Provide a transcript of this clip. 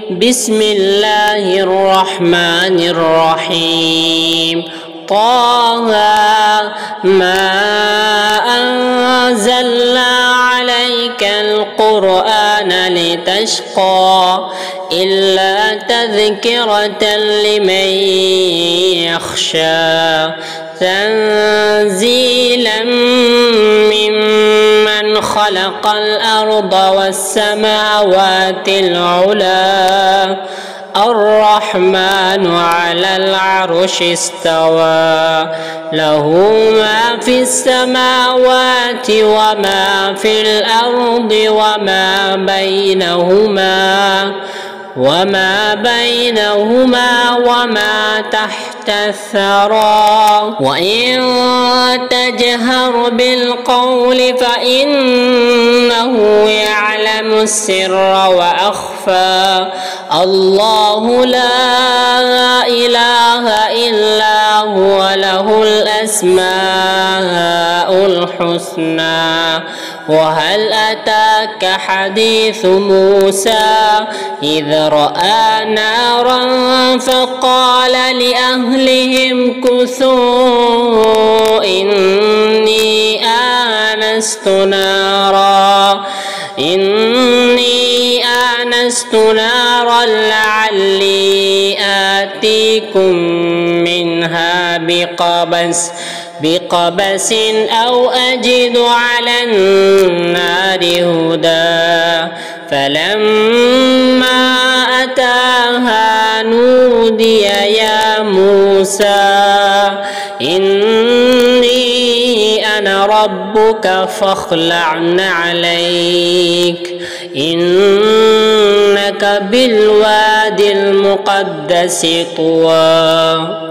بسم الله الرحمن الرحيم. طه ما أنزلنا عليك القرآن لتشقى إلا تذكرة لمن يخشى تنزيلا ممن خلق الأرض والسماوات العلى الرحمن على العرش استوى له ما في السماوات وما في الأرض وما بينهما وما تحت الثرى وإن تجهر بالقول فإنه يعلم السر وأخفى الله لا إله إلا هو له الأسماء الحسنى. وهل أتاك حديث موسى إذ رأى نارا فقال لأهلهم كثوا إني آنست نارا لعلي آتيكم منها بقبس أو أجد على النار هدى. فلما أتاها نودي يا موسى إني أنا ربك فاخلع نعليك إنك بالوادي المقدس طوى.